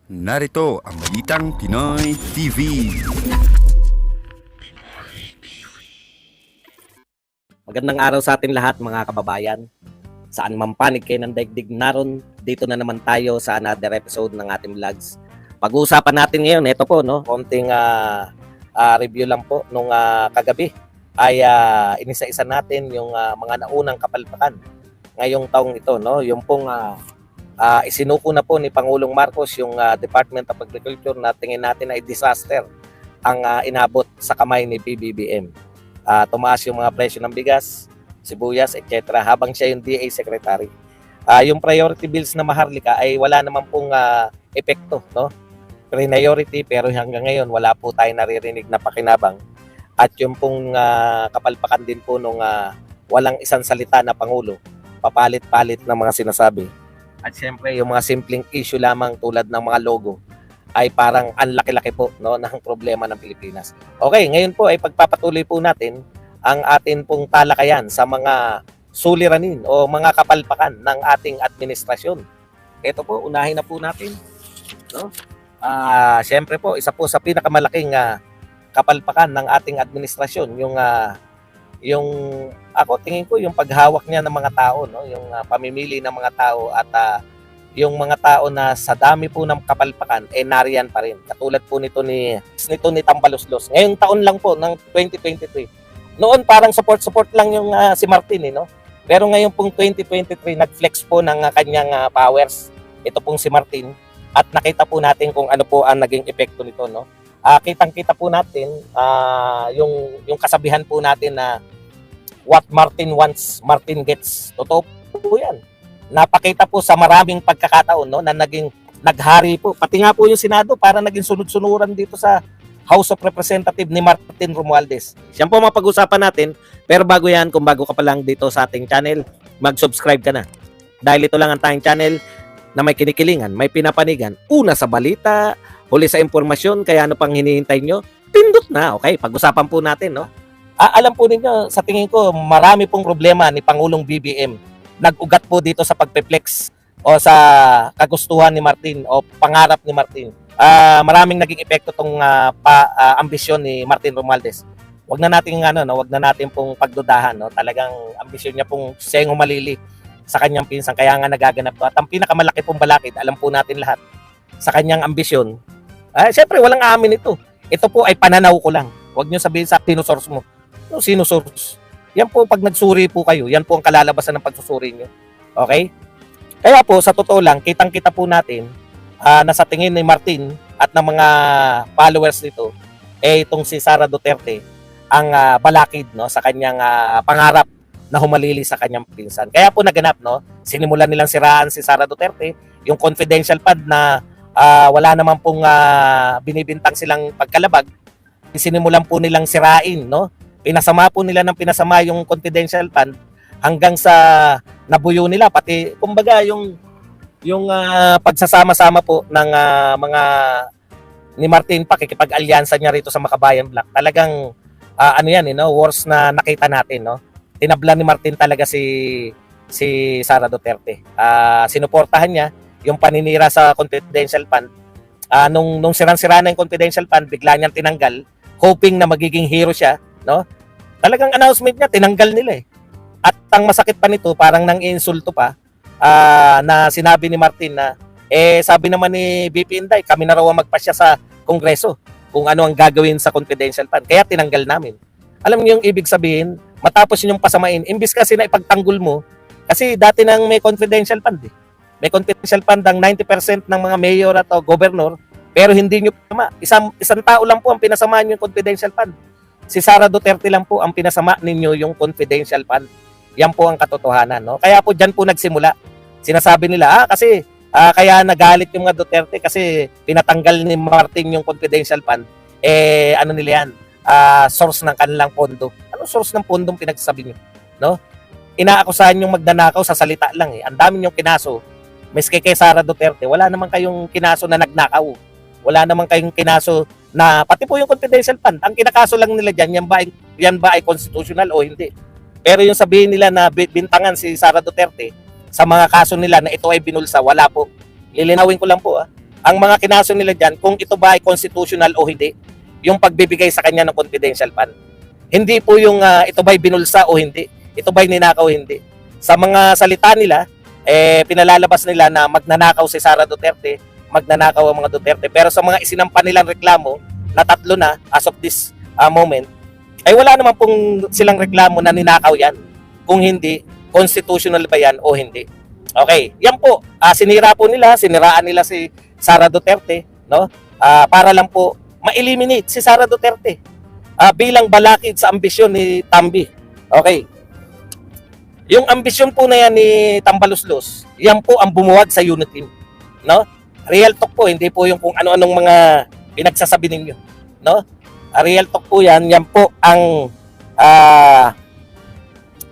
Narito ang Balitang Pinoy TV. Magandang araw sa atin lahat mga kababayan. Saan man panig kayo ng daigdig naron, dito na naman tayo sa another episode ng ating vlogs. Pag-uusapan natin ngayon, ito po, konting review lang po nung kagabi ay inisa-isa natin yung mga naunang kapalpakan ngayong taong ito, yung pong isinuko na po ni Pangulong Marcos yung Department of Agriculture na tingin natin ay disaster ang inabot sa kamay ni PBBM. Tumaas yung mga presyo ng bigas, sibuyas, etc. habang siya yung DA Secretary. Yung priority bills na Maharlika ay wala naman pong epekto, priority, pero hanggang ngayon wala po tayo naririnig na pakinabang. At yung pong kapalpakan din po nung walang isang salita na Pangulo, papalit-palit na mga sinasabi. At syempre, yung mga simpleng issue lamang tulad ng mga logo ay parang ang laki-laki po ng problema ng Pilipinas. Okay, ngayon po ay pagpapatuloy po natin ang atin pong talakayan sa mga suliranin o mga kapalpakan ng ating administrasyon. Ito po, unahin na po natin. Syempre po, isa po sa pinakamalaking kapalpakan ng ating administrasyon, yung ako tingin ko yung paghawak niya ng mga tao, yung pamimili ng mga tao at yung mga tao na sa dami po ng kapalpakan nariyan pa rin. Katulad po nito ni Tambaluslos. Ngayong taon lang po ng 2023. Noon parang support lang yung si Martin, Pero ngayon pong 2023 nag-flex po ng kanyang powers. Ito pong si Martin at nakita po natin kung ano po ang naging epekto nito, kitang-kita po natin yung kasabihan po natin na what Martin wants, Martin gets. Totoo po yan. Napakita po sa maraming pagkakataon na naging naghari po. Pati nga po yung Senado para naging sunod-sunuran dito sa House of Representatives ni Martin Romualdez. Yan po mapag-usapan natin. Pero bago yan, kung bago ka pa lang dito sa ating channel, mag-subscribe ka na. Dahil ito lang ang tayong channel na may kinikilingan, may pinapanigan. Una sa balita, huli sa impormasyon, kaya ano pang hinihintay nyo? Pindot na, okay? Pag-usapan po natin, alam po ninyo, sa tingin ko, marami pong problema ni Pangulong BBM. Nag-ugat po dito sa pagpe-flex o sa kagustuhan ni Martin o pangarap ni Martin. Maraming naging epekto tong ambisyon ni Martin Romualdez. Wag na natin pong pagdudahan, Talagang ambisyon niya pong siya yung humalili sa kanyang pinsan, kaya nga nagaganap to. At ang pinakamalaki pong balakid, alam po natin lahat, sa kanyang ambisyon. Syempre walang aamin ito. Ito po ay pananaw ko lang. Wag niyo sabihin sa sinusource mo. Sinusource. Yan po pag nagsuri po kayo, yan po ang kalalabasan ng pagsusuri niyo. Okay? Kaya po sa totoo lang, kitang-kita po natin na sa tingin ni Martin at ng mga followers nito, itong si Sara Duterte ang balakid sa kanyang pangarap na humalili sa kanyang pinsan. Kaya po naganap, sinimulan nilang siraan si Sara Duterte, yung confidential fund na wala naman pong binibintang silang pagkalabag, sinimulan po nilang sirain, Pinasama po nila ng pinasama yung confidential fund hanggang sa nabuyo nila, pati kumbaga yung pagsasama-sama po ng mga ni Martin, pakikipag-alyansa niya rito sa Makabayan Black. Talagang worst na nakita natin, Tinabla ni Martin talaga si Sara Duterte. Sinuportahan niya yung paninira sa confidential fund. Nung sirang-sira na yung confidential fund, bigla niyang tinanggal, hoping na magiging hero siya, Talagang announcement niya, tinanggal nila . At ang masakit pa nito, parang nang-insulto pa, na sinabi ni Martin na, sabi naman ni BP Inday, kami na raw magpasya sa Kongreso kung ano ang gagawin sa confidential fund. Kaya tinanggal namin. Alam niyo yung ibig sabihin, matapos yung pasamain, imbis kasi na ipagtanggol mo, kasi dati nang may confidential fund . May confidential fund ang 90% ng mga mayor at gobernador, pero hindi nyo pinasama. Isang tao lang po ang pinasamaan yung confidential fund. Si Sara Duterte lang po ang pinasama ninyo yung confidential fund. Yan po ang katotohanan. Kaya po dyan po nagsimula. Sinasabi nila, kasi kaya nagalit yung mga Duterte kasi pinatanggal ni Martin yung confidential fund. Ano nila yan? Source ng kanilang pondo. Anong source ng pondong pinagsasabi nyo? Inaakusahan yung magnanakaw sa salita lang . Ang dami yung kinaso. Miski kay Sara Duterte, wala naman kayong kinaso na nagnakaw. Wala naman kayong kinaso na pati po yung confidential fund. Ang kinakaso lang nila dyan, yan ba ay constitutional o hindi? Pero yung sabihin nila na bintangan si Sara Duterte sa mga kaso nila na ito ay binulsa, wala po. Lilinawin ko lang po. ang mga kinaso nila dyan, kung ito ba ay constitutional o hindi, yung pagbibigay sa kanya ng confidential fund. Hindi po yung ito ba'y binulsa o hindi, ito ba'y ninakaw o hindi. Sa mga salita nila, pinalalabas nila na magnanakaw si Sara Duterte, magnanakaw ang mga Duterte. Pero sa mga isinampan nilang reklamo, na 3 na as of this moment, ay wala naman pong silang reklamo na ninakaw yan. Kung hindi, constitutional ba yan o hindi. Okay, yan po. Siniraan nila si Sara Duterte, no? Para lang po ma-eliminate si Sara Duterte bilang balakid sa ambisyon ni Tambi. Okay. Yung ambisyon po na yan ni Tambaluslos, yan po ang bumuwag sa unit team, no? Real talk po, hindi po yung kung ano-anong mga pinagsasabi ninyo, no? Real talk po yan po ang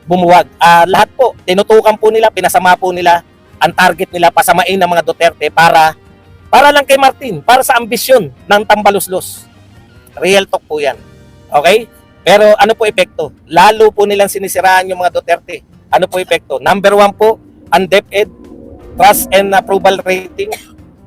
bumuwag. Lahat po, tinutukan po nila, pinasama po nila, ang target nila, pasamain ng mga Duterte para lang kay Martin, para sa ambisyon ng Tambaluslos. Real talk po yan. Okay? Pero ano po epekto? Lalo po nilang sinisiraan yung mga Duterte. Ano po epekto? Number 1 po, ang DepEd, Trust and Approval Rating.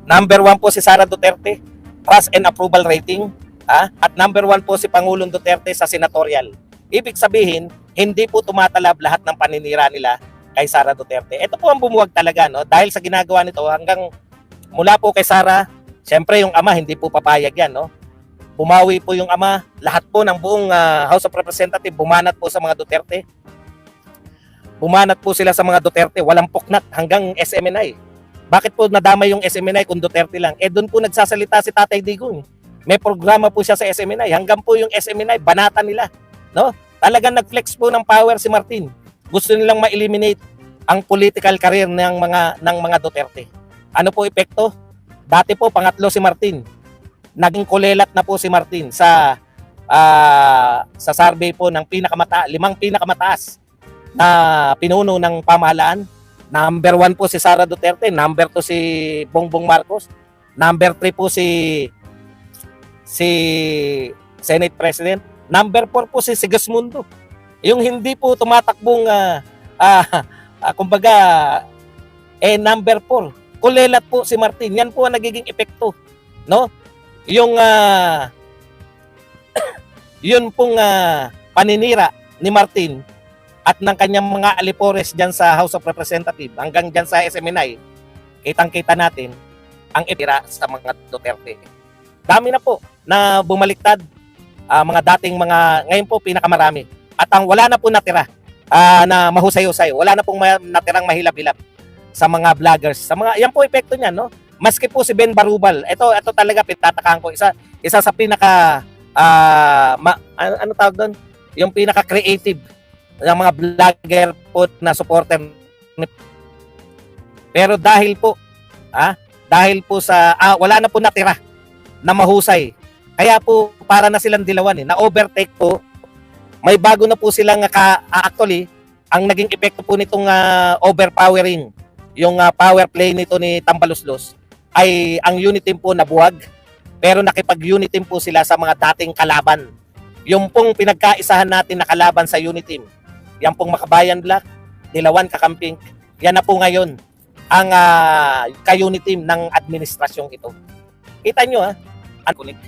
Number 1 po si Sara Duterte, Trust and Approval Rating. At number 1 po si Pangulong Duterte sa senatorial. Ibig sabihin, hindi po tumatalab lahat ng paninira nila kay Sara Duterte. Ito po ang bumuwag talaga, no? Dahil sa ginagawa nito hanggang mula po kay Sara, siyempre yung ama hindi po papayag yan, no? Bumawi po yung ama, lahat po ng buong House of Representatives bumanat po sa mga Duterte. Bumanat po sila sa mga Duterte, walang puknat hanggang SMNI. Bakit po nadamay yung SMNI kung Duterte lang? Doon po nagsasalita si Tatay Digong. May programa po siya sa SMNI. Hanggang po yung SMNI, banata nila, no? Talagang nag-flex po ng power si Martin. Gusto nilang ma-eliminate ang political career ng mga Duterte. Ano po epekto? Dati po pangatlo si Martin. Naging kulelat na po si Martin sa survey po ng 5 pinakamataas na pinuno ng pamahalaan. Number 1 po si Sara Duterte, number 2 si Bongbong Marcos, number 3 po si Senate President, number 4 po si Sigismundo. Yung hindi po tumatakbong kumbaga number 4. Kulelat po si Martin. Yan po ang nagiging epekto, no? Yung yun pong paninira ni Martin at ng kanyang mga alipores diyan sa House of Representatives hanggang diyan sa SMNI, kitang-kita natin ang epira sa mga Duterte. Dami na po na bumaliktad, mga dating ngayon po pinakamarami. At ang wala na po natira na mahusay-husay, wala na pong natirang mahilap-hilap sa mga vloggers. Yan po epekto niyan, no? Maski po si Ben Barubal, ito talaga pitatakaan ko, isa sa pinaka ano tawag doon? Yung pinaka-creative ng mga vlogger po na supporter. Pero dahil po sa wala na po natira na mahusay. Kaya po para na silang dilawan na overtake po. May bago na po silang actually ang naging epekto po nitong overpowering, yung power play nito ni Tambaluslos ay ang unit team po nabuwag, pero nakipag-unit team po sila sa mga dating kalaban. Yung pong pinagkaisahan natin na kalaban sa unit team, yan pong Makabayan Black, Dilawan Kakamping, yan na po ngayon ang ka-unit team ng administrasyong ito. Kita nyo ang kulit.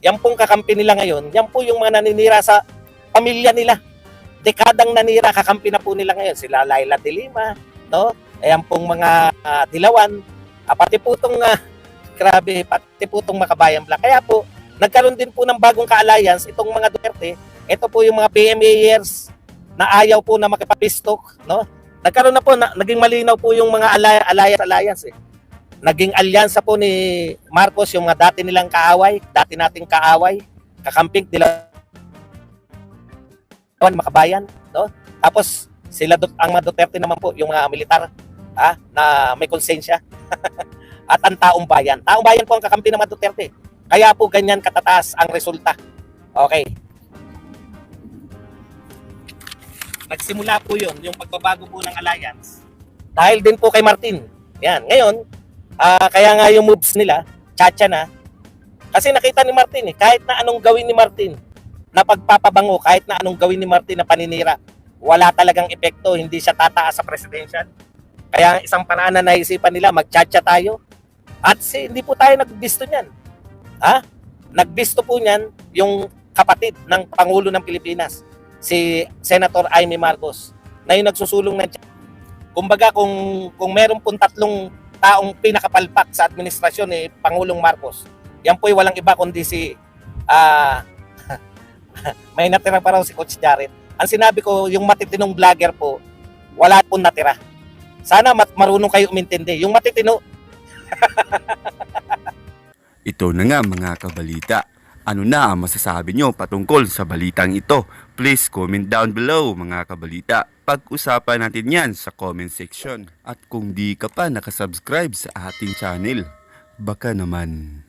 Yan pong kakampi nila ngayon, yan po yung mga naninira sa pamilya nila. Dekadang nanira, kakampi na po nila ngayon. Sila Laila de Lima, no? Ayan pong mga Dilawan, pati po itong grabe, pati po itong Makabayan Black. Kaya po, nagkaroon din po ng bagong ka-alliance itong mga Duterte. Ito po yung mga PMAers na ayaw po na makipapistok, no? Nagkaroon na po, naging malinaw po yung mga alliance. Naging alyansa po ni Marcos yung mga dati nilang kaaway, dati nating kaaway, kakamping nila Makabayan, no? Tapos sila ang mga Duterte naman po, yung mga militar na may konsensya at ang taong bayan. Taong bayan po ang kakampi ng mga Duterte. Kaya po ganyan katataas ang resulta. Okay. Nagsimula po yun, yung pagbabago po ng alliance. Dahil din po kay Martin. Yan. Ngayon, kaya nga yung moves nila, tsa-tsa na. Kasi nakita ni Martin kahit na anong gawin ni Martin na pagpapabango, kahit na anong gawin ni Martin na paninira, wala talagang epekto, hindi siya tataas sa presidential. Kaya isang paraan na naisipan nila, mag-tsa-tsa tayo. At hindi po tayo nagbisto niyan. Ha? Nagbisto po niyan yung kapatid ng Pangulo ng Pilipinas, si Senator Amy Marcos, na yung nagsusulong ng kumbaga kung meron pong tatlong taong pinakapalpak sa administrasyon ni Pangulong Marcos, yan po ay walang iba kundi si may natira pa raw si Coach Jared. Ang sinabi ko, yung matitinong vlogger po, wala pong natira. Sana marunong kayo umintindi. Yung matitino, Ito na nga mga kabalita. Ano na ang masasabi nyo patungkol sa balitang ito? Please comment down below mga kabalita. Pag-usapan natin yan sa comment section. At kung di ka pa nakasubscribe sa ating channel, baka naman